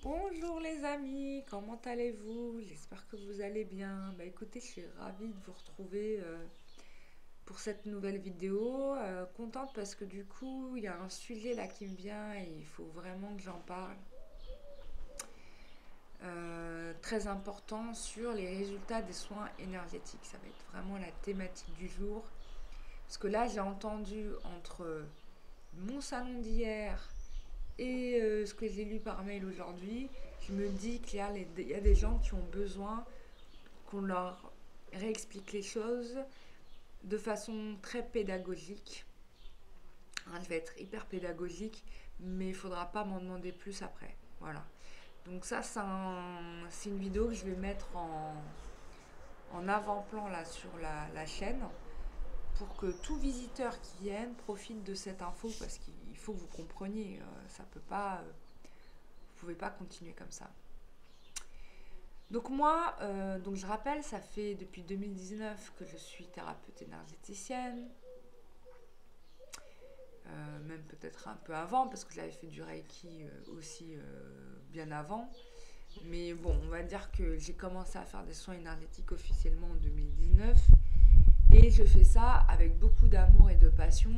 Bonjour les amis, comment allez-vous? J'espère que vous allez bien. Bah écoutez, je suis ravie de vous retrouver pour cette nouvelle vidéo. Contente parce que du coup, il y a un sujet là qui me vient et il faut vraiment que j'en parle. Très important sur les résultats des soins énergétiques. Ça va être vraiment la thématique du jour. Parce que là, j'ai entendu entre mon salon d'hier et ce que j'ai lu par mail aujourd'hui, je me dis qu'il y a des gens qui ont besoin qu'on leur réexplique les choses de façon très pédagogique. Hein, je vais être hyper pédagogique, mais il ne faudra pas m'en demander plus après. Voilà. Donc ça, c'est une vidéo que je vais mettre en avant-plan là sur la chaîne pour que tout visiteur qui vienne profite de cette info parce qu'il faut que vous compreniez, ça peut pas, vous pouvez pas continuer comme ça. Donc moi, donc je rappelle, ça fait depuis 2019 que je suis thérapeute énergéticienne, même peut-être un peu avant parce que j'avais fait du Reiki aussi bien avant. Mais bon, on va dire que j'ai commencé à faire des soins énergétiques officiellement en 2019 et je fais ça avec beaucoup d'amour et de passion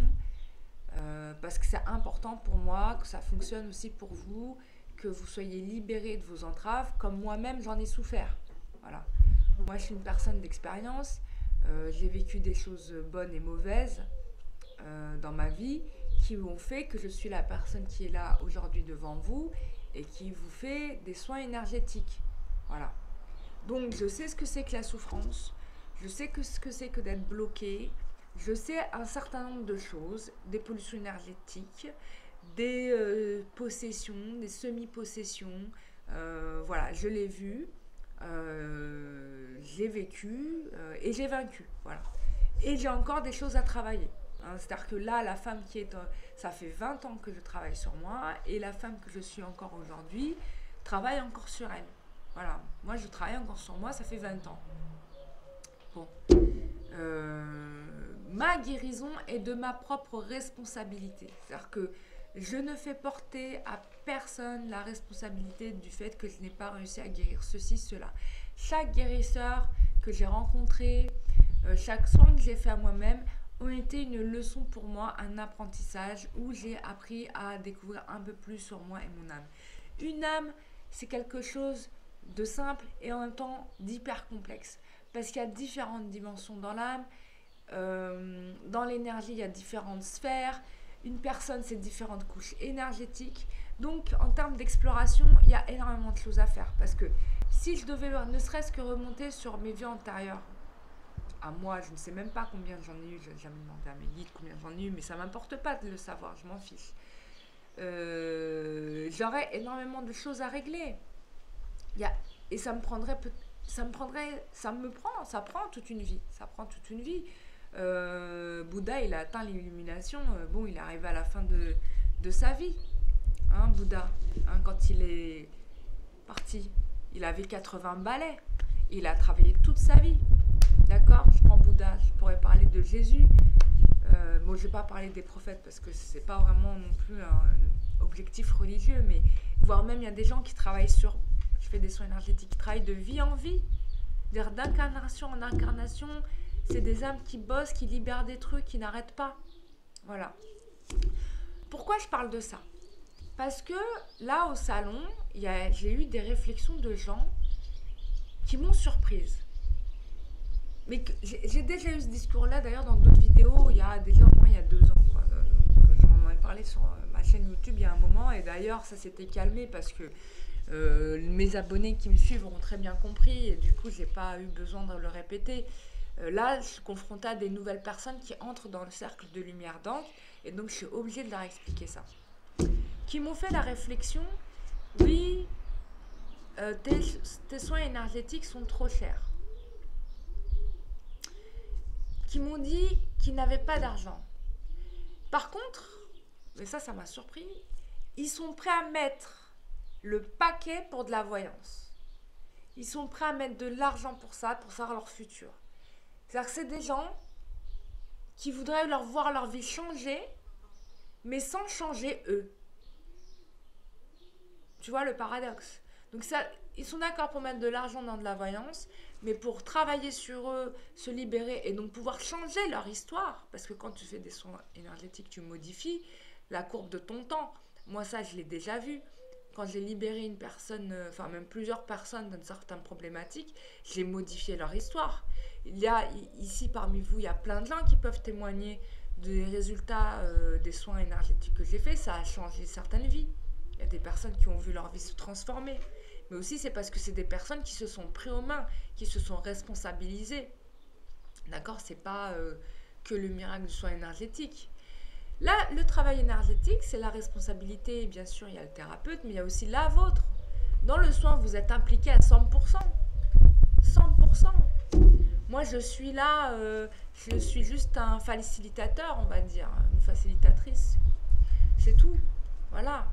parce que c'est important pour moi, que ça fonctionne aussi pour vous, que vous soyez libérés de vos entraves, comme moi-même j'en ai souffert. Voilà. Moi, je suis une personne d'expérience. J'ai vécu des choses bonnes et mauvaises dans ma vie qui ont fait que je suis la personne qui est là aujourd'hui devant vous et qui vous fait des soins énergétiques. Voilà. Donc, je sais ce que c'est que la souffrance. Je sais ce que c'est que d'être bloqué. Je sais un certain nombre de choses, des pollutions énergétiques, des possessions, des semi-possessions. Voilà, je l'ai vu, j'ai vécu et j'ai vaincu. Voilà. Et j'ai encore des choses à travailler. Hein, c'est-à-dire que là, la femme qui est... ça fait 20 ans que je travaille sur moi et la femme que je suis encore aujourd'hui travaille encore sur elle. Voilà. Moi, je travaille encore sur moi, ça fait 20 ans. Bon. Ma guérison est de ma propre responsabilité. C'est-à-dire que je ne fais porter à personne la responsabilité du fait que je n'ai pas réussi à guérir ceci, cela. Chaque guérisseur que j'ai rencontré, chaque soin que j'ai fait à moi-même ont été une leçon pour moi, un apprentissage où j'ai appris à découvrir un peu plus sur moi et mon âme. Une âme, c'est quelque chose de simple et en même temps d'hyper complexe. Parce qu'il y a différentes dimensions dans l'âme. Dans l'énergie, il y a différentes sphères. Une personne, c'est différentes couches énergétiques. Donc, en termes d'exploration, il y a énormément de choses à faire. Parce que si je devais ne serait-ce que remonter sur mes vies antérieures, à moi, je ne sais même pas combien j'en ai eu. Je n'ai jamais demandé à mes guides combien j'en ai eu, mais ça ne m'importe pas de le savoir, je m'en fiche. J'aurais énormément de choses à régler. Il y a, et ça prend toute une vie. Ça prend toute une vie. Bouddha, il a atteint l'illumination. Bon, il est arrivé à la fin de sa vie. Hein, Bouddha, hein, quand il est parti, il avait 80 balais. Il a travaillé toute sa vie. D'accord. Je prends Bouddha. Je pourrais parler de Jésus. Bon, je ne vais pas parler des prophètes parce que c'est pas vraiment non plus un objectif religieux, mais voire même il y a des gens qui travaillent sur. Je fais des soins énergétiques, qui travaillent de vie en vie, d'incarnation en incarnation. C'est des âmes qui bossent, qui libèrent des trucs, qui n'arrêtent pas. Voilà. Pourquoi je parle de ça? Parce que là, au salon, j'ai eu des réflexions de gens qui m'ont surprise. Mais j'ai déjà eu ce discours-là, d'ailleurs, dans d'autres vidéos, il y a déjà au moins il y a 2 ans. Quoi, que j'en ai parlé sur ma chaîne YouTube il y a un moment. Et d'ailleurs, ça s'était calmé parce que mes abonnés qui me suivent ont très bien compris. Et du coup, j'ai pas eu besoin de le répéter. Là, je suis confrontée à des nouvelles personnes qui entrent dans le cercle de lumière d'encre. Et donc, je suis obligée de leur expliquer ça. Qui m'ont fait la réflexion, oui, tes soins énergétiques sont trop chers. Qui m'ont dit qu'ils n'avaient pas d'argent. Par contre, et ça m'a surpris, ils sont prêts à mettre le paquet pour de la voyance. Ils sont prêts à mettre de l'argent pour ça, pour savoir leur futur. C'est-à-dire que c'est des gens qui voudraient leur voir leur vie changer, mais sans changer eux. Tu vois le paradoxe. Donc ça, ils sont d'accord pour mettre de l'argent dans de la voyance, mais pour travailler sur eux, se libérer et donc pouvoir changer leur histoire, parce que quand tu fais des soins énergétiques, tu modifies la courbe de ton temps. Moi, ça, je l'ai déjà vu. Quand j'ai libéré une personne, enfin même plusieurs personnes d'une certaine problématique, j'ai modifié leur histoire. Il y a ici parmi vous, il y a plein de gens qui peuvent témoigner des résultats des soins énergétiques que j'ai faits. Ça a changé certaines vies. Il y a des personnes qui ont vu leur vie se transformer. Mais aussi, c'est parce que c'est des personnes qui se sont pris aux mains, qui se sont responsabilisées. D'accord? C'est pas que le miracle du soin énergétique. Là, le travail énergétique, c'est la responsabilité. Bien sûr, il y a le thérapeute, mais il y a aussi la vôtre. Dans le soin, vous êtes impliqué à 100%. 100%. Moi, je suis là, je suis juste un facilitateur, on va dire, une facilitatrice. C'est tout. Voilà.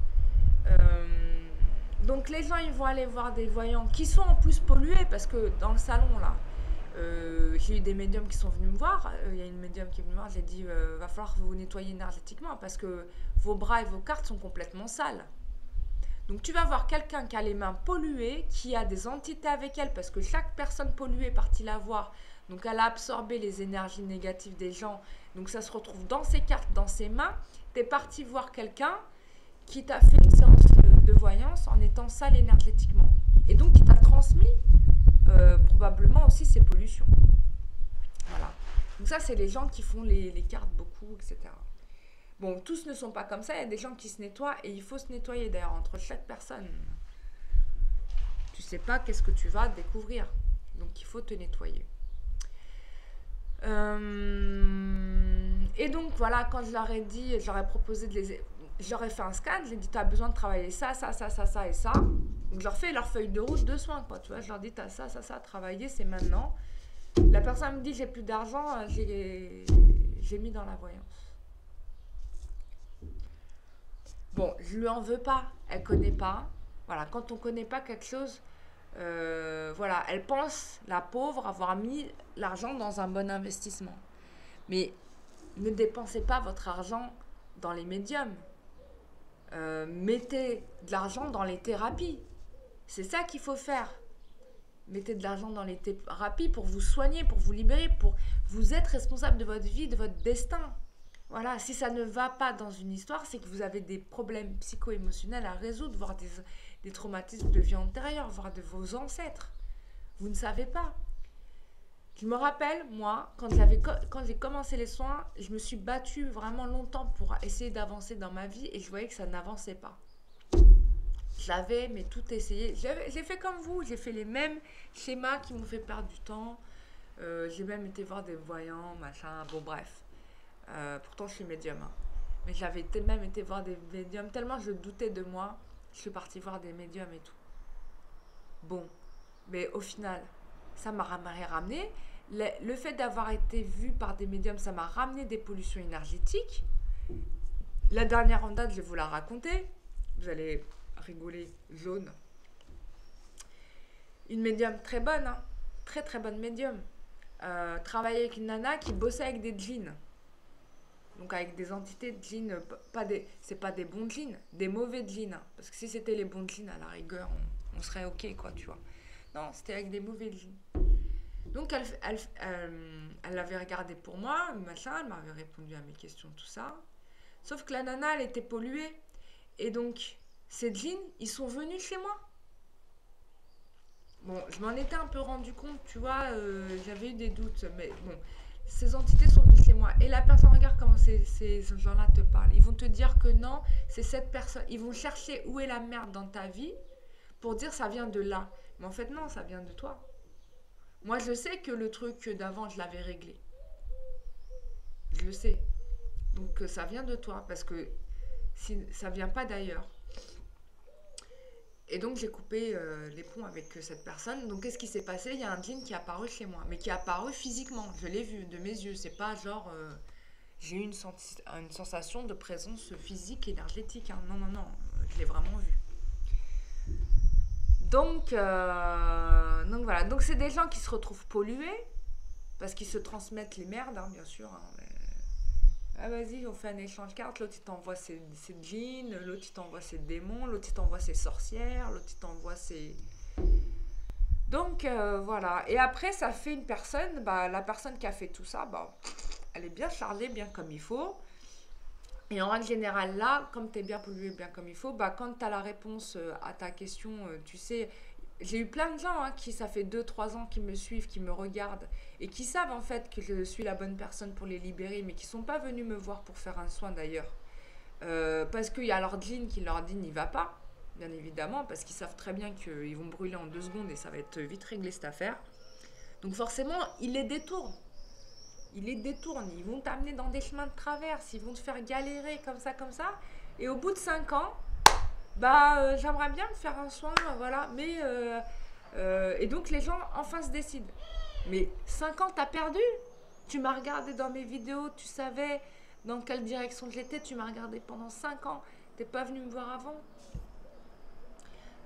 Donc les gens, ils vont aller voir des voyants qui sont en plus pollués, parce que dans le salon, là, j'ai eu des médiums qui sont venus me voir. Il y a une médium qui est venue me voir, j'ai dit, va falloir vous nettoyer énergétiquement, parce que vos bras et vos cartes sont complètement sales. Donc tu vas voir quelqu'un qui a les mains polluées, qui a des entités avec elle, parce que chaque personne polluée est partie la voir. Donc elle a absorbé les énergies négatives des gens. Donc ça se retrouve dans ses cartes, dans ses mains. Tu es parti voir quelqu'un qui t'a fait une séance de voyance en étant sale énergétiquement. Et donc qui t'a transmis probablement aussi ces pollutions. Voilà. Donc ça, c'est les gens qui font les cartes beaucoup, etc. Bon, tous ne sont pas comme ça. Il y a des gens qui se nettoient et il faut se nettoyer d'ailleurs entre chaque personne. Tu sais pas qu'est-ce que tu vas découvrir. Donc il faut te nettoyer. Et donc voilà, quand je leur ai dit, je leur ai proposé de les... Je leur ai fait un scan, j'ai dit, tu as besoin de travailler ça, ça, ça, ça, ça et ça. Donc je leur fais leur feuille de route de soins, quoi. Tu vois, je leur dis, tu as ça, ça, ça à travailler, c'est maintenant. La personne me dit, j'ai plus d'argent, j'ai mis dans la voyance. Bon, je lui en veux pas, elle connaît pas. Voilà, quand on connaît pas quelque chose, voilà, elle pense, la pauvre, avoir mis l'argent dans un bon investissement. Mais ne dépensez pas votre argent dans les médiums. Mettez de l'argent dans les thérapies. C'est ça qu'il faut faire. Mettez de l'argent dans les thérapies pour vous soigner, pour vous libérer, pour vous être responsable de votre vie, de votre destin. Voilà, si ça ne va pas dans une histoire, c'est que vous avez des problèmes psycho-émotionnels à résoudre, voire des traumatismes de vie antérieure, voire de vos ancêtres. Vous ne savez pas. Je me rappelle, moi, quand j'ai commencé les soins, je me suis battue vraiment longtemps pour essayer d'avancer dans ma vie et je voyais que ça n'avançait pas. J'avais, mais tout essayé. J'ai fait comme vous, j'ai fait les mêmes schémas qui m'ont fait perdre du temps. J'ai même été voir des voyants, machin, bon bref. Pourtant, je suis médium. Hein. Mais j'avais même été voir des médiums, tellement je doutais de moi, je suis partie voir des médiums et tout. Bon, mais au final, ça m'a rien ramené. Le fait d'avoir été vu par des médiums, ça m'a ramené des pollutions énergétiques. La dernière en date, je vais vous la raconter. Vous allez rigoler, jaune. Une médium très bonne, hein. Très très bonne médium. Travaillait avec une nana qui bossait avec des djinns. Donc avec des entités de djinns, c'est pas des bons djinns, des mauvais djinns. Hein. Parce que si c'était les bons djinns, à la rigueur, on serait ok, quoi, tu vois. Non, c'était avec des mauvais djinns. Donc elle l'avait regardé pour moi, machin, elle m'avait répondu à mes questions, tout ça. Sauf que la nana, elle était polluée. Et donc, ces djinns, ils sont venus chez moi. Bon, je m'en étais un peu rendu compte, tu vois, j'avais eu des doutes, mais bon, ces entités sont venues chez moi. Et la personne, regarde comment ces gens-là te parlent. Ils vont te dire que non, c'est cette personne. Ils vont chercher où est la merde dans ta vie pour dire ça vient de là. Mais en fait, non, ça vient de toi. Moi, je sais que le truc d'avant, je l'avais réglé. Je le sais. Donc, ça vient de toi, parce que ça vient pas d'ailleurs. Et donc, j'ai coupé les ponts avec cette personne. Donc, qu'est-ce qui s'est passé? Il y a un djinn qui est apparu chez moi, mais qui est apparu physiquement. Je l'ai vu de mes yeux. C'est pas genre... j'ai eu une sensation de présence physique, énergétique. Hein. Non, non, non. Je l'ai vraiment vu. Donc voilà. Donc, c'est des gens qui se retrouvent pollués, parce qu'ils se transmettent les merdes, hein, bien sûr. Hein, Ah, vas-y, on fait un échange de cartes. L'autre, il t'envoie ses djinns, l'autre, il t'envoie ses démons, l'autre, il t'envoie ses sorcières, l'autre, il t'envoie ses... Donc, voilà. Et après, ça fait une personne, bah, la personne qui a fait tout ça, bah, elle est bien chargée, bien comme il faut. Et en règle générale, là, comme tu es bien pollué, bien comme il faut, bah, quand tu as la réponse à ta question, tu sais, j'ai eu plein de gens qui, ça fait 2 3 ans, qui me suivent, qui me regardent et qui savent en fait que je suis la bonne personne pour les libérer, mais qui sont pas venus me voir pour faire un soin d'ailleurs. Parce qu'il y a leur djinn qui leur dit n'y va pas, bien évidemment, parce qu'ils savent très bien qu'ils vont brûler en 2 secondes et ça va être vite réglé cette affaire. Donc forcément, ils les détournent. Ils les détournent, ils vont t'amener dans des chemins de traverse, ils vont te faire galérer comme ça, comme ça. Et au bout de 5 ans, bah j'aimerais bien me faire un soin, voilà. Mais et donc les gens enfin se décident. Mais 5 ans, t'as perdu. Tu m'as regardé dans mes vidéos, tu savais dans quelle direction j'étais, tu m'as regardé pendant 5 ans. T'es pas venu me voir avant.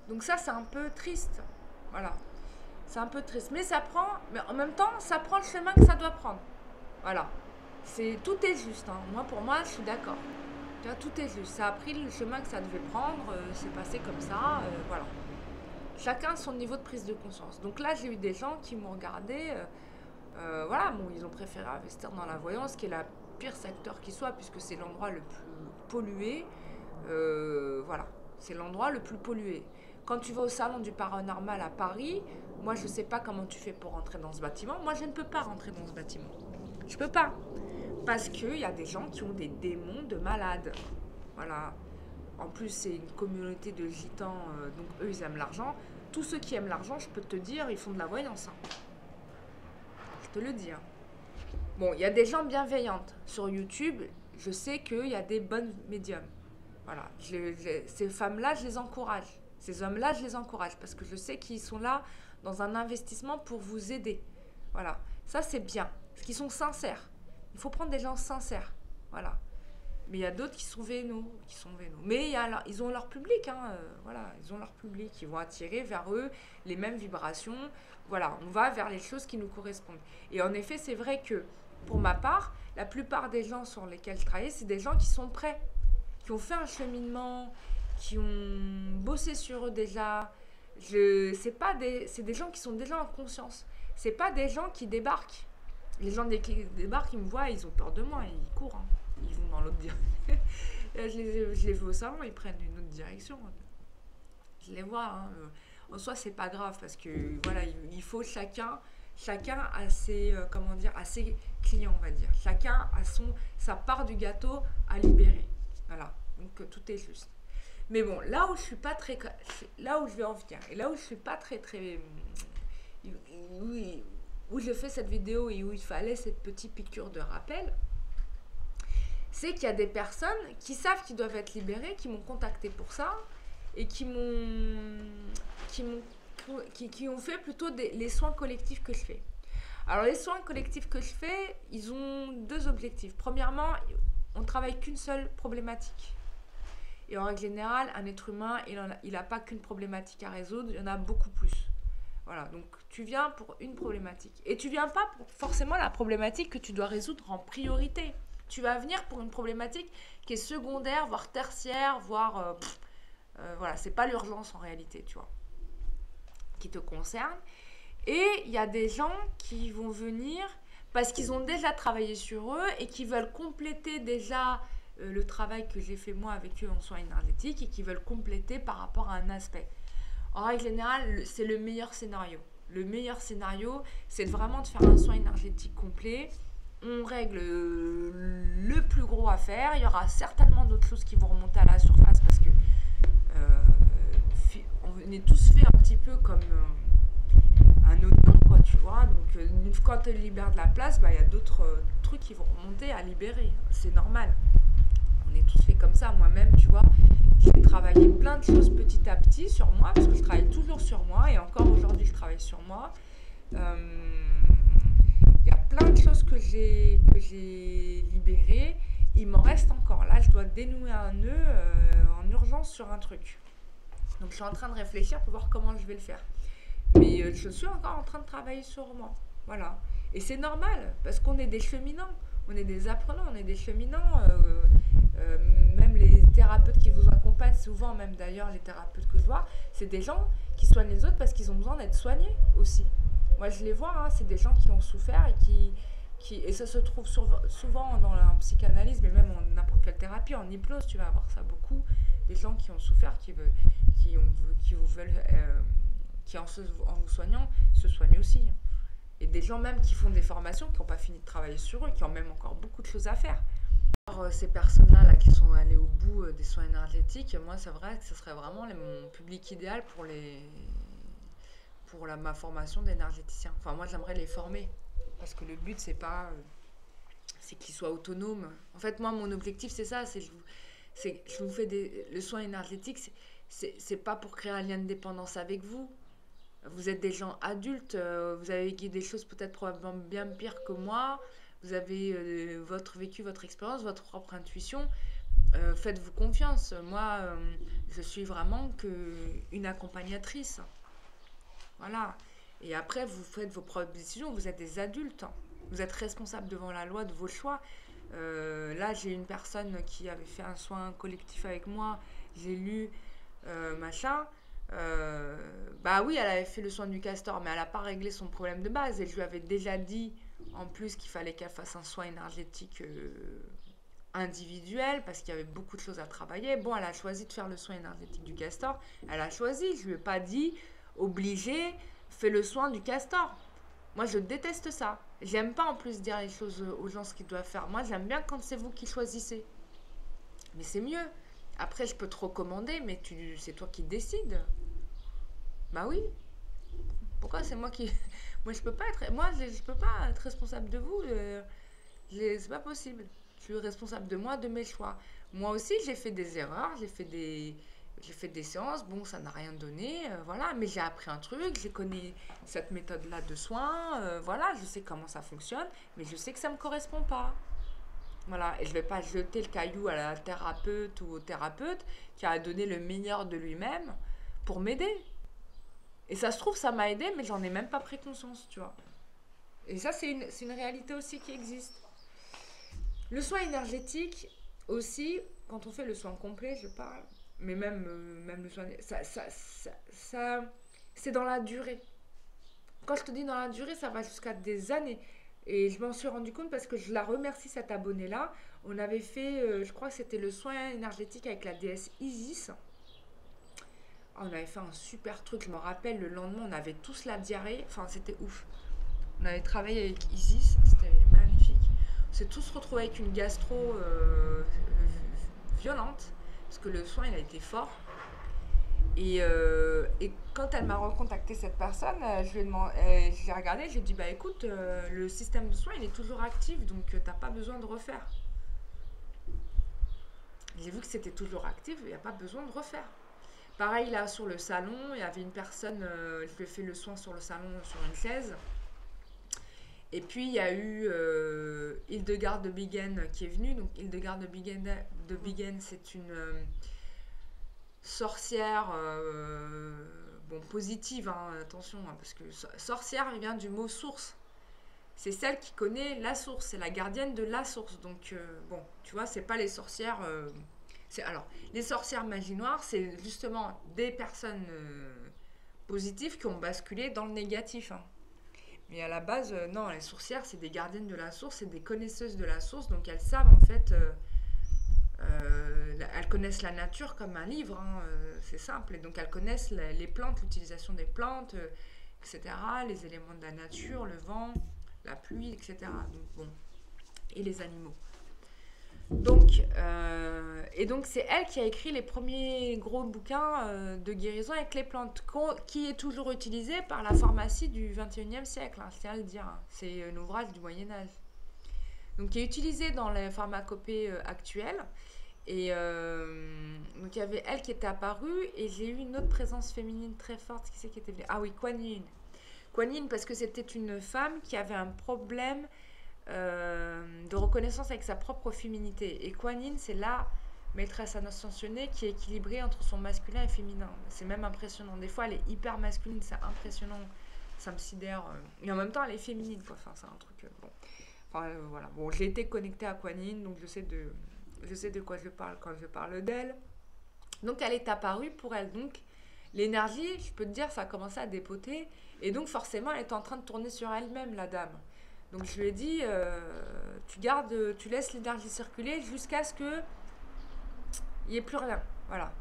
Donc ça, c'est un peu triste. Voilà. C'est un peu triste. Mais ça prend, mais en même temps, ça prend le chemin que ça doit prendre. Voilà. Tout est juste. Hein. Moi, pour moi, je suis d'accord. Tu vois, tout est juste. Ça a pris le chemin que ça devait prendre. C'est passé comme ça. Voilà. Chacun a son niveau de prise de conscience. Donc là, j'ai eu des gens qui m'ont regardé. Voilà, bon, ils ont préféré investir dans la voyance, qui est la pire secteur qui soit, puisque c'est l'endroit le plus pollué. Voilà. C'est l'endroit le plus pollué. Quand tu vas au salon du paranormal à Paris, moi, je ne sais pas comment tu fais pour rentrer dans ce bâtiment. Moi, je ne peux pas rentrer dans ce bâtiment. Je peux pas. Parce qu'il y a des gens qui ont des démons de malades. Voilà. En plus, c'est une communauté de gitans, donc eux, ils aiment l'argent. Tous ceux qui aiment l'argent, je peux te dire, ils font de la voyance. Hein. Je te le dis. Hein. Bon, il y a des gens bienveillantes. Sur YouTube, je sais qu'il y a des bonnes médiums. Voilà. Ces femmes-là, je les encourage. Ces hommes-là, je les encourage. Parce que je sais qu'ils sont là dans un investissement pour vous aider. Voilà. Ça, c'est bien. Parce qu'ils sont sincères. Il faut prendre des gens sincères. Voilà. Mais il y a d'autres qui sont vénaux. Mais ils ont leur public. Hein, voilà. Ils ont leur public. Ils vont attirer vers eux les mêmes vibrations. Voilà. On va vers les choses qui nous correspondent. Et en effet, c'est vrai que, pour ma part, la plupart des gens sur lesquels je travaille, c'est des gens qui sont prêts. Qui ont fait un cheminement. Qui ont bossé sur eux déjà. C'est des gens qui sont déjà en conscience. C'est pas des gens qui débarquent. Les gens qui débarquent, ils me voient, ils ont peur de moi, ils courent. Hein. Ils vont dans l'autre direction. Je les vois au salon, ils prennent une autre direction. Je les vois. Hein. En soi, c'est pas grave parce que voilà, il faut chacun a ses, a ses clients, on va dire. Chacun a sa part du gâteau à libérer. Voilà. Donc tout est juste. Mais bon, là où je suis pas très, là où je vais en venir, et là où je suis pas très où je fais cette vidéo et où il fallait cette petite piqûre de rappel, c'est qu'il y a des personnes qui savent qu'ils doivent être libérées, qui m'ont contacté pour ça et qui ont fait plutôt les soins collectifs que je fais. Alors les soins collectifs que je fais, ils ont 2 objectifs. Premièrement, on ne travaille qu'une seule problématique. Et en règle générale, un être humain, il n'a pas qu'une problématique à résoudre, il y en a beaucoup plus. Voilà, donc tu viens pour une problématique. Et tu viens pas pour forcément la problématique que tu dois résoudre en priorité. Tu vas venir pour une problématique qui est secondaire, voire tertiaire, voire... voilà, c'est pas l'urgence en réalité, tu vois, qui te concerne. Et il y a des gens qui vont venir parce qu'ils ont déjà travaillé sur eux et qui veulent compléter déjà le travail que j'ai fait moi avec eux en soins énergétiques et qui veulent compléter par rapport à un aspect. En règle générale, c'est le meilleur scénario. Le meilleur scénario, c'est vraiment de faire un soin énergétique complet. On règle le plus gros à faire. Il y aura certainement d'autres choses qui vont remonter à la surface parce que on est tous fait un petit peu comme un oignon, quoi, tu vois. Donc, quand tu libères de la place, bah, y a d'autres trucs qui vont remonter à libérer. C'est normal. On est tous fait comme ça. Moi-même, tu vois, j'ai travaillé plein de choses petit à petit sur moi, parce que je travaille toujours sur moi, et encore aujourd'hui, je travaille sur moi. Il y a plein de choses que j'ai libérées. Il m'en reste encore. Là, je dois dénouer un nœud en urgence sur un truc. Donc, je suis en train de réfléchir pour voir comment je vais le faire. Mais je suis encore en train de travailler sur moi. Voilà. Et c'est normal, parce qu'on est des cheminants. on est des apprenants, on est des cheminants. Même les thérapeutes qui vous accompagnent, souvent même d'ailleurs les thérapeutes que je vois, c'est des gens qui soignent les autres parce qu'ils ont besoin d'être soignés aussi. Moi je les vois, hein, c'est des gens qui ont souffert et et ça se trouve souvent dans la psychanalyse, mais même en n'importe quelle thérapie, en hypnose, tu vas avoir ça beaucoup. Des gens qui ont souffert, qui vous veulent, qui en vous soignant, se soignent aussi, hein. Et des gens même qui font des formations, qui n'ont pas fini de travailler sur eux, qui ont même encore beaucoup de choses à faire. Alors, ces personnes-là là, qui sont allées au bout des soins énergétiques, moi c'est vrai que ce serait vraiment mon public idéal pour ma formation d'énergéticien. Enfin moi j'aimerais les former parce que le but c'est qu'ils soient autonomes. En fait moi mon objectif c'est ça, je vous fais le soin énergétique, c'est pas pour créer un lien de dépendance avec vous. Vous êtes des gens adultes, vous avez vécu des choses peut-être probablement bien pires que moi. Vous avez vécu votre expérience, votre propre intuition. Faites-vous confiance. Moi, je suis vraiment une accompagnatrice. Voilà. Et après, vous faites vos propres décisions. Vous êtes des adultes. Vous êtes responsables devant la loi de vos choix. Là, j'ai une personne qui avait fait un soin collectif avec moi. J'ai lu machin. Bah oui, elle avait fait le soin du castor, mais elle n'a pas réglé son problème de base. Et je lui avais déjà dit en plus qu'il fallait qu'elle fasse un soin énergétique individuel parce qu'il y avait beaucoup de choses à travailler. Bon, elle a choisi de faire le soin énergétique du castor. Elle a choisi. Je lui ai pas dit obligé, fais le soin du castor. Moi, je déteste ça. J'aime pas en plus dire les choses aux gens ce qu'ils doivent faire. Moi, j'aime bien quand c'est vous qui choisissez. Mais c'est mieux. Après, je peux te recommander, mais c'est toi qui décides. Bah oui. Pourquoi c'est moi qui... Moi, je peux pas je peux pas être responsable de vous. C'est pas possible. Je suis responsable de moi, de mes choix. Moi aussi, j'ai fait des erreurs, j'ai fait des séances. Bon, ça n'a rien donné, voilà. Mais j'ai appris un truc, j'ai connu cette méthode-là de soins. Voilà, je sais comment ça fonctionne, mais je sais que ça me correspond pas. Voilà, et je vais pas jeter le caillou à la thérapeute ou au thérapeute qui a donné le meilleur de lui-même pour m'aider. Et ça se trouve, ça m'a aidé, mais j'en ai même pas pris conscience, tu vois. Et ça, c'est une réalité aussi qui existe. Le soin énergétique, aussi, quand on fait le soin complet, je parle, mais même le soin... c'est dans la durée. Quand je te dis dans la durée, ça va jusqu'à des années. Et je m'en suis rendu compte parce que je la remercie, cette abonnée-là. On avait fait, je crois que c'était le soin énergétique avec la déesse Isis. On avait fait un super truc, je me rappelle, le lendemain, on avait tous la diarrhée. Enfin, c'était ouf. On avait travaillé avec Isis, c'était magnifique. On s'est tous retrouvés avec une gastro violente, parce que le soin, il a été fort. Et quand elle m'a recontacté, cette personne, je lui ai demandé, je l'ai regardé, je lui ai dit, bah écoute, le système de soins, il est toujours actif, donc t'as pas besoin de refaire. J'ai vu que c'était toujours actif, il n'y a pas besoin de refaire. Pareil, là, sur le salon, il y avait une personne, je lui ai fait le soin sur le salon, sur une chaise. Et puis, il y a eu Hildegard de Bingen qui est venue. Donc, Hildegard de Bingen, c'est une sorcière, bon, positive, hein, attention, hein, parce que sorcière vient du mot source. C'est celle qui connaît la source, c'est la gardienne de la source. Donc, bon, tu vois, c'est pas les sorcières... alors, les sorcières magie noire, c'est justement des personnes positives qui ont basculé dans le négatif, hein. Mais à la base, non, les sorcières, c'est des gardiennes de la source, c'est des connaisseuses de la source, donc elles savent en fait, elles connaissent la nature comme un livre, hein, c'est simple, et donc elles connaissent les plantes, l'utilisation des plantes, etc., les éléments de la nature, le vent, la pluie, etc. Donc, bon, et les animaux. Donc, c'est elle qui a écrit les premiers gros bouquins de guérison avec les plantes, qui est toujours utilisé par la pharmacie du 21e siècle, hein, je tiens à le dire. Hein. C'est un ouvrage du Moyen-Âge. Donc, qui est utilisé dans les pharmacopées actuelles. Et donc, il y avait elle qui était apparue, et j'ai eu une autre présence féminine très forte. Qui c'est qui était venue? Ah oui, Kuan Yin. Kuan Yin, parce que c'était une femme qui avait un problème de reconnaissance avec sa propre féminité. Et Kuan Yin, c'est la maîtresse ascensionnée qui est équilibrée entre son masculin et féminin. C'est même impressionnant. Des fois, elle est hyper masculine, c'est impressionnant. Ça me sidère. Et en même temps, elle est féminine, quoi. Enfin, c'est un truc... bon. Enfin, voilà. Bon, j'ai été connectée à Kuan Yin, donc je sais de quoi je parle quand je parle d'elle. Donc, elle est apparue pour elle. Donc, l'énergie, je peux te dire, ça a commencé à dépoter. Et donc, forcément, elle est en train de tourner sur elle-même, la dame. Donc, je lui ai dit, tu laisses l'énergie circuler jusqu'à ce que il n'y ait plus rien. Voilà.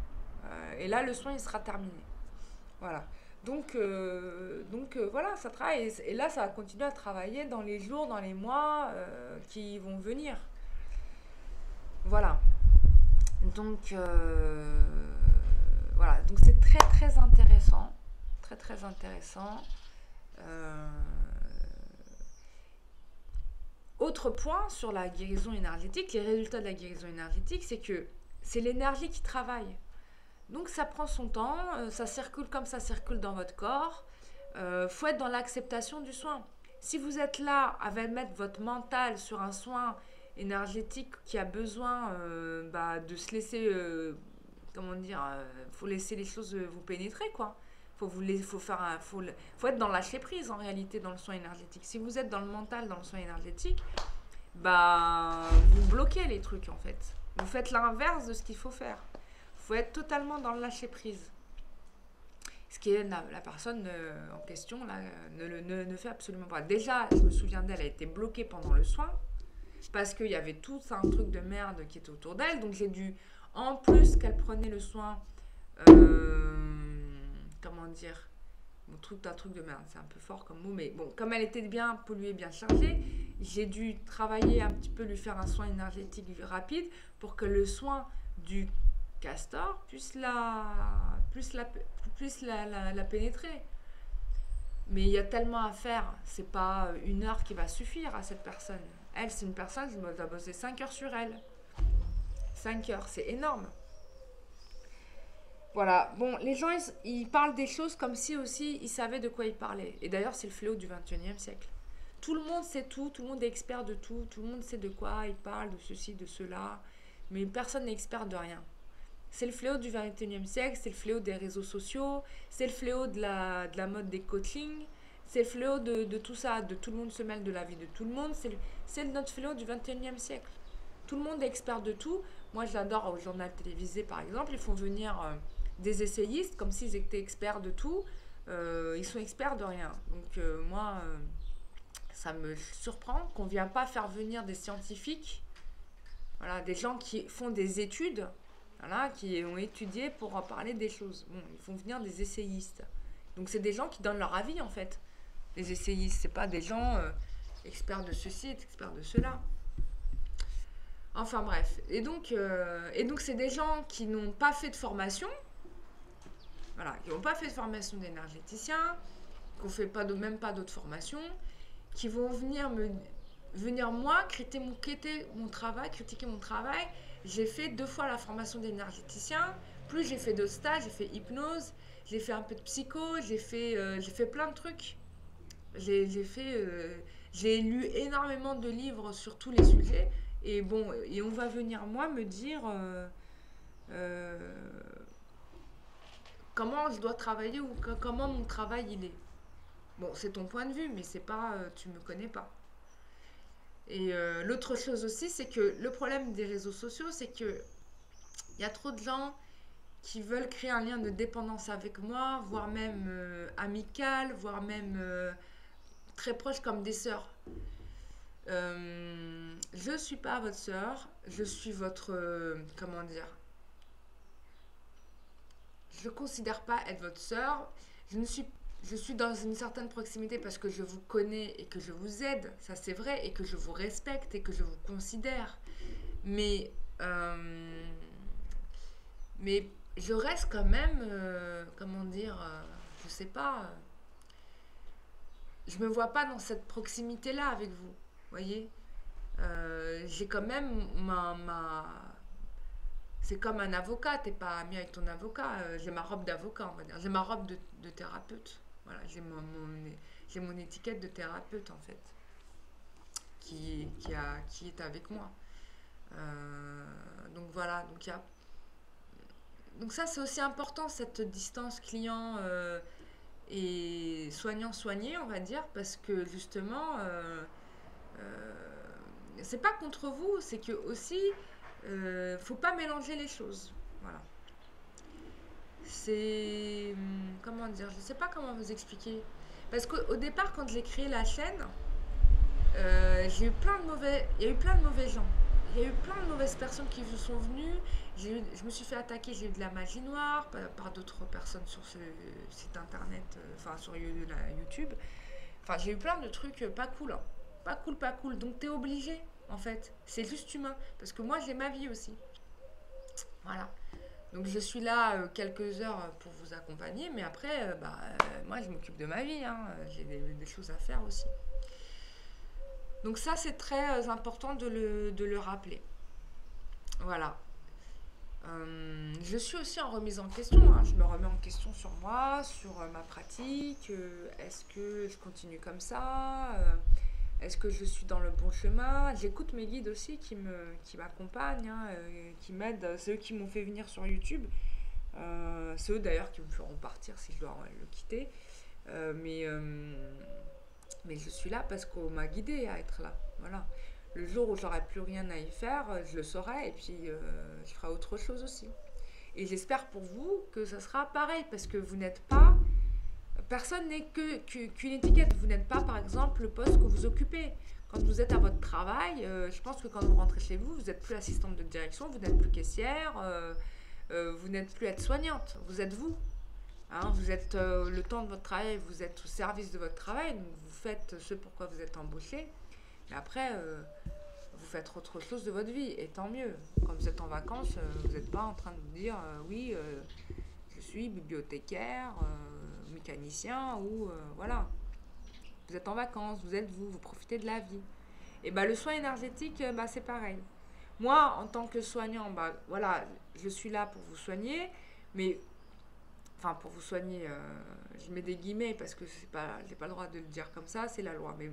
Et là, le soin, il sera terminé. Voilà. Voilà, ça travaille. Et là, ça va continuer à travailler dans les jours, dans les mois qui vont venir. Voilà. Donc, voilà. Donc, c'est très, très intéressant. Très, très intéressant. Euh, Autre point sur la guérison énergétique, les résultats de la guérison énergétique, c'est que c'est l'énergie qui travaille. Donc ça prend son temps, ça circule comme ça circule dans votre corps. Faut être dans l'acceptation du soin. Si vous êtes là à mettre votre mental sur un soin énergétique qui a besoin de se laisser, comment dire, faut laisser les choses vous pénétrer, quoi. Faut être dans lâcher prise en réalité dans le soin énergétique. Si vous êtes dans le mental, dans le soin énergétique, vous bloquez les trucs en fait. Vous faites l'inverse de ce qu'il faut faire. Faut être totalement dans le lâcher prise. Ce qui est la personne en question là, ne fait absolument pas. Déjà, je me souviens d'elle, elle a été bloquée pendant le soin parce qu'il y avait tout un truc de merde qui était autour d'elle. Donc j'ai dû, en plus qu'elle prenait le soin, comment dire, un truc de merde, c'est un peu fort comme mot, mais bon, comme elle était bien polluée, bien chargée, j'ai dû travailler un petit peu, lui faire un soin énergétique rapide pour que le soin du castor puisse la pénétrer. Mais il y a tellement à faire, c'est pas 1 heure qui va suffire à cette personne. Elle, c'est une personne, je dois bosser 5 heures sur elle. 5 heures, c'est énorme. Voilà, bon, les gens, ils parlent des choses comme si aussi ils savaient de quoi ils parlaient. Et d'ailleurs, c'est le fléau du 21e siècle. Tout le monde sait tout le monde est expert de tout le monde sait de quoi il parle, de ceci, de cela, mais personne n'est expert de rien. C'est le fléau du 21e siècle, c'est le fléau des réseaux sociaux, c'est le fléau de la mode des coachings, c'est le fléau de tout ça, de tout le monde se mêle de la vie de tout le monde, c'est notre fléau du 21e siècle. Tout le monde est expert de tout. Moi, j'adore au journal télévisé, par exemple, ils font venir des essayistes comme s'ils étaient experts de tout. Ils sont experts de rien. Donc, moi, ça me surprend qu'on ne vienne pas faire venir des scientifiques, voilà, des gens qui font des études, voilà, qui ont étudié pour en parler des choses. Bon, ils font venir des essayistes. Donc, c'est des gens qui donnent leur avis, en fait. Les essayistes, c'est pas des gens experts de ceci, experts de cela. Enfin bref. Et donc, c'est des gens qui n'ont pas fait de formation, voilà, qui n'ont pas fait de formation d'énergéticien, qui n'ont fait même pas d'autres formations, qui vont venir moi critiquer mon travail. J'ai fait 2 fois la formation d'énergéticien, plus j'ai fait d'autres stages, j'ai fait hypnose, j'ai fait un peu de psycho, j'ai fait plein de trucs. J'ai lu énormément de livres sur tous les sujets. Et bon, et on va venir moi me dire comment je dois travailler ou comment mon travail il est. Bon, c'est ton point de vue, mais c'est pas, tu me connais pas. Et l'autre chose aussi, c'est que le problème des réseaux sociaux, c'est que il y a trop de gens qui veulent créer un lien de dépendance avec moi, voire même amical, voire même très proche comme des sœurs. Je suis pas votre sœur, je suis votre comment dire, je considère pas être votre sœur. Je suis dans une certaine proximité parce que je vous connais et que je vous aide, ça c'est vrai, et que je vous respecte et que je vous considère. Mais mais je reste quand même comment dire, je sais pas, je me vois pas dans cette proximité là avec vous, voyez. J'ai quand même c'est comme un avocat, t'es pas ami avec ton avocat. J'ai ma robe d'avocat, on va dire. J'ai ma robe de thérapeute. Voilà, j'ai mon étiquette de thérapeute, en fait, qui est avec moi. Donc voilà, donc ça, c'est aussi important, cette distance client et soignant-soigné, on va dire, parce que justement, c'est pas contre vous, c'est que aussi, faut pas mélanger les choses. Voilà. C'est. Comment dire? Je sais pas comment vous expliquer. Parce qu'au départ, quand j'ai créé la chaîne, j'ai eu plein de mauvais. Il y a eu plein de mauvais gens. Il y a eu plein de mauvaises personnes qui se sont venues. Je me suis fait attaquer, j'ai eu de la magie noire par d'autres personnes sur ce site internet, enfin sur YouTube. Enfin, j'ai eu plein de trucs pas cool, hein. Pas cool, pas cool. Donc t'es obligé, en fait. C'est juste humain. Parce que moi, j'ai ma vie aussi. Voilà. Donc je suis là quelques heures pour vous accompagner, mais après, moi, je m'occupe de ma vie, hein. J'ai des choses à faire aussi. Donc ça, c'est très important de le rappeler. Voilà. Je suis aussi en remise en question, hein. Je me remets en question sur moi, sur ma pratique. Est-ce que je continue comme ça? Est-ce que je suis dans le bon chemin? J'écoute mes guides aussi qui m'accompagnent, hein, qui m'aident. C'est eux qui m'ont fait venir sur YouTube. C'est eux d'ailleurs qui me feront partir si je dois le quitter. Euh, mais, euh, mais je suis là parce qu'on m'a guidée à être là. Voilà. Le jour où j'aurai plus rien à y faire, je le saurai et puis je ferai autre chose aussi. Et j'espère pour vous que ça sera pareil parce que vous n'êtes pas. Personne n'est qu'une étiquette. Vous n'êtes pas, par exemple, le poste que vous occupez. Quand vous êtes à votre travail, je pense que quand vous rentrez chez vous, vous n'êtes plus assistante de direction, vous n'êtes plus caissière, vous n'êtes plus aide-soignante. Vous êtes vous. Hein, vous êtes le temps de votre travail, vous êtes au service de votre travail, donc vous faites ce pourquoi vous êtes embauché. Mais après, vous faites autre chose de votre vie, et tant mieux. Quand vous êtes en vacances, vous n'êtes pas en train de vous dire oui, je suis bibliothécaire, mécanicien, ou voilà. Vous êtes en vacances, vous êtes vous, vous profitez de la vie. Et bah, le soin énergétique, c'est pareil. Moi, en tant que soignant, voilà, je suis là pour vous soigner, mais enfin pour vous soigner, je mets des guillemets parce que c'est pas, j'ai pas le droit de le dire comme ça, c'est la loi. Mais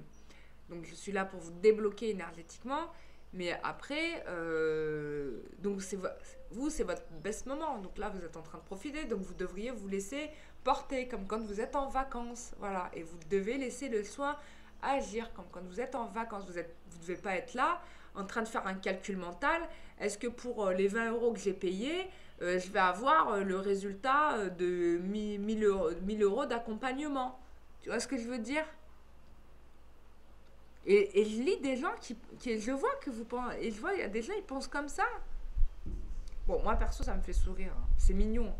donc je suis là pour vous débloquer énergétiquement, mais après, donc vous c'est votre best moment. Donc là vous êtes en train de profiter, donc vous devriez vous laisser porter comme quand vous êtes en vacances, voilà. Et vous devez laisser le soin agir comme quand vous êtes en vacances. Vous devez pas être là en train de faire un calcul mental. Est-ce que pour les 20 euros que j'ai payés, je vais avoir le résultat de 1000 euros d'accompagnement? Tu vois ce que je veux dire? Et je lis des gens je vois que vous pensez, et je vois, il y a des gens, ils pensent comme ça. Bon, moi, perso, ça me fait sourire, hein. C'est mignon.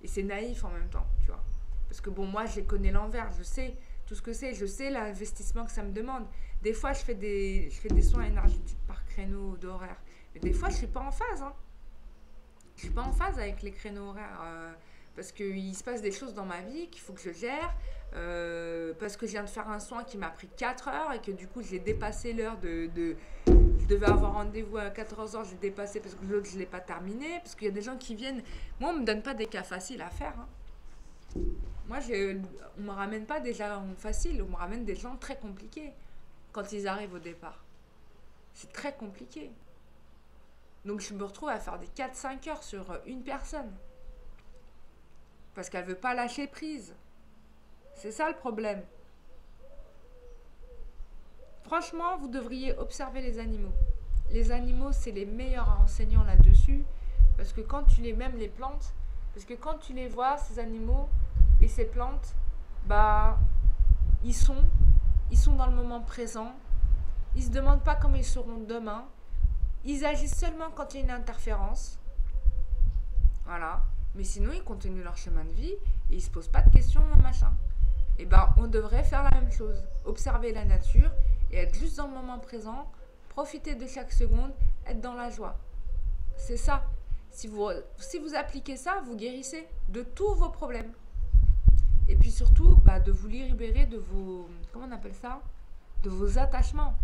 Et c'est naïf en même temps, tu vois. Parce que bon, moi, je connais l'envers, je sais tout ce que c'est, je sais l'investissement que ça me demande. Des fois, je fais des soins énergétiques par créneau d'horaire. Mais des fois, je suis pas en phase, hein. Je suis pas en phase avec les créneaux horaires. Parce qu'il se passe des choses dans ma vie qu'il faut que je gère. Parce que je viens de faire un soin qui m'a pris 4 heures et que du coup j'ai dépassé l'heure je devais avoir rendez-vous à 14 heures, j'ai dépassé parce que l'autre je ne l'ai pas terminé. Parce qu'il y a des gens qui viennent. Moi, on ne me donne pas des cas faciles à faire, hein. Moi, on ne me ramène pas des gens faciles, on me ramène des gens très compliqués quand ils arrivent au départ. C'est très compliqué. Donc je me retrouve à faire des 4-5 heures sur une personne. Parce qu'elle ne veut pas lâcher prise. C'est ça le problème. Franchement, vous devriez observer les animaux. Les animaux, c'est les meilleurs enseignants là-dessus. Parce que quand tu même les plantes, parce que quand tu les vois, ces animaux et ces plantes, bah, ils sont, ils sont dans le moment présent. Ils se demandent pas comment ils seront demain. Ils agissent seulement quand il y a une interférence. Voilà. Mais sinon, ils continuent leur chemin de vie et ils se posent pas de questions, machin. Et ben, on devrait faire la même chose. Observer la nature et être juste dans le moment présent, profiter de chaque seconde, être dans la joie. C'est ça. Si vous appliquez ça, vous guérissez de tous vos problèmes. Et puis surtout, de vous libérer de vos... Comment on appelle ça? De vos attachements.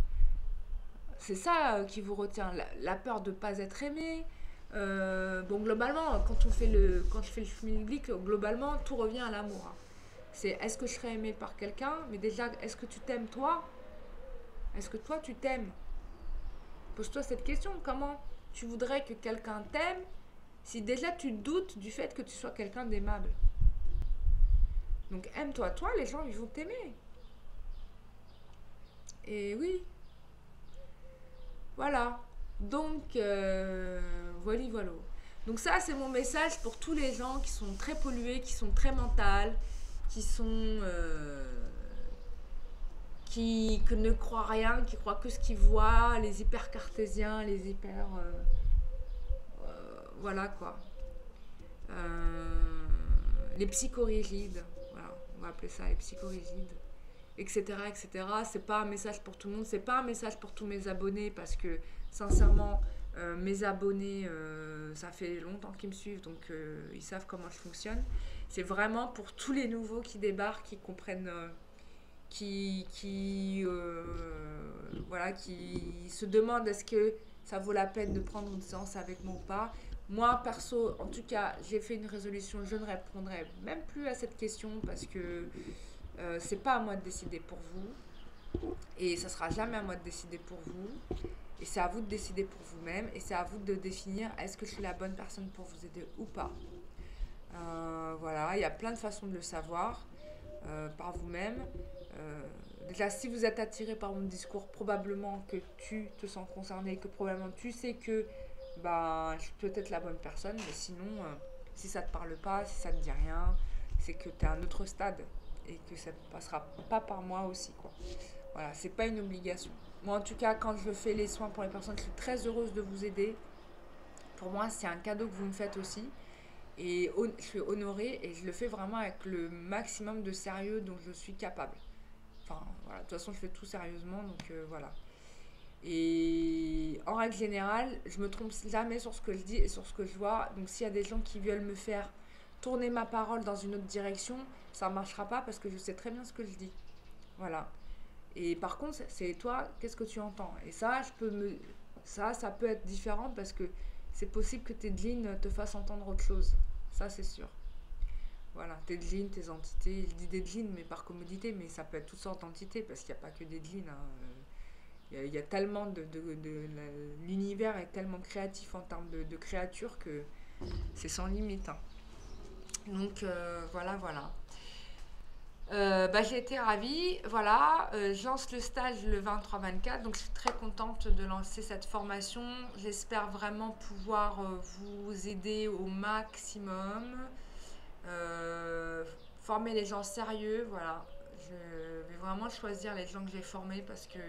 C'est ça qui vous retient. La peur de ne pas être aimé. Bon, globalement, quand je fais le schmilblick, globalement, tout revient à l'amour, hein. C'est est-ce que je serais aimé par quelqu'un? Mais déjà, est-ce que tu t'aimes toi? Est-ce que toi, tu t'aimes? Pose-toi cette question. Comment tu voudrais que quelqu'un t'aime si déjà tu doutes du fait que tu sois quelqu'un d'aimable? Donc aime-toi. Toi, les gens, ils vont t'aimer. Et oui. Voilà. Donc, voilà, voilà. Donc ça, c'est mon message pour tous les gens qui sont très pollués, qui sont très mentales, qui sont... qui ne croient rien, qui croient que ce qu'ils voient, les hyper cartésiens, les hyper... voilà quoi. Les psychorigides, voilà, on va appeler ça les psychorigides, etc. etc. C'est pas un message pour tout le monde, c'est pas un message pour tous mes abonnés parce que sincèrement, mes abonnés, ça fait longtemps qu'ils me suivent donc ils savent comment je fonctionne. C'est vraiment pour tous les nouveaux qui débarquent, qui comprennent, voilà, qui se demandent est-ce que ça vaut la peine de prendre une séance avec moi ou pas. Moi, perso, en tout cas, j'ai fait une résolution, je ne répondrai même plus à cette question parce que c'est pas à moi de décider pour vous et ça sera jamais à moi de décider pour vous et c'est à vous de décider pour vous-même et c'est à vous de définir est-ce que je suis la bonne personne pour vous aider ou pas. Voilà, il y a plein de façons de le savoir par vous-même. Déjà, si vous êtes attiré par mon discours, probablement que tu te sens concerné, que probablement tu sais que bah, je suis peut-être la bonne personne, mais sinon, si ça te parle pas, si ça te dit rien, c'est que tu es à un autre stade et que ça ne passera pas par moi aussi, quoi. Voilà, c'est pas une obligation. Moi, en tout cas, quand je fais les soins pour les personnes, je suis très heureuse de vous aider. Pour moi, c'est un cadeau que vous me faites aussi. Et je suis honorée et je le fais vraiment avec le maximum de sérieux dont je suis capable. Enfin, voilà, de toute façon, je fais tout sérieusement, donc voilà. Et en règle générale, je me trompe jamais sur ce que je dis et sur ce que je vois. Donc s'il y a des gens qui veulent me faire tourner ma parole dans une autre direction, ça ne marchera pas parce que je sais très bien ce que je dis. Voilà. Et par contre, c'est toi, qu'est-ce que tu entends? Et ça, ça peut être différent parce que c'est possible que tes jeans te fassent entendre autre chose. Ça, c'est sûr. Voilà, tes jeans, tes entités. Je dis des jeans, mais par commodité, mais ça peut être toutes sortes d'entités parce qu'il n'y a pas que des jeans. Hein. Il y a tellement l'univers est tellement créatif en termes de créatures que c'est sans limite. Hein. Donc voilà, voilà. J'ai été ravie. Voilà, je lance le stage le 23-24, donc je suis très contente de lancer cette formation. J'espère vraiment pouvoir vous aider au maximum. Euh, Former les gens sérieux, voilà. Je vais vraiment choisir les gens que j'ai formés parce que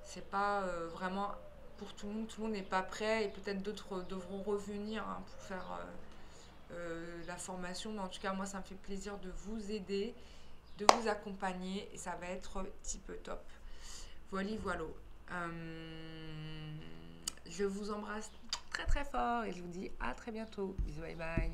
c'est pas vraiment pour tout le monde. Tout le monde n'est pas prêt et peut-être d'autres devront revenir hein, pour faire la formation. Mais en tout cas, moi, ça me fait plaisir de vous aider, de vous accompagner et ça va être type top. Voilà, voilà. Je vous embrasse très très fort et je vous dis à très bientôt. Bisous, bye bye.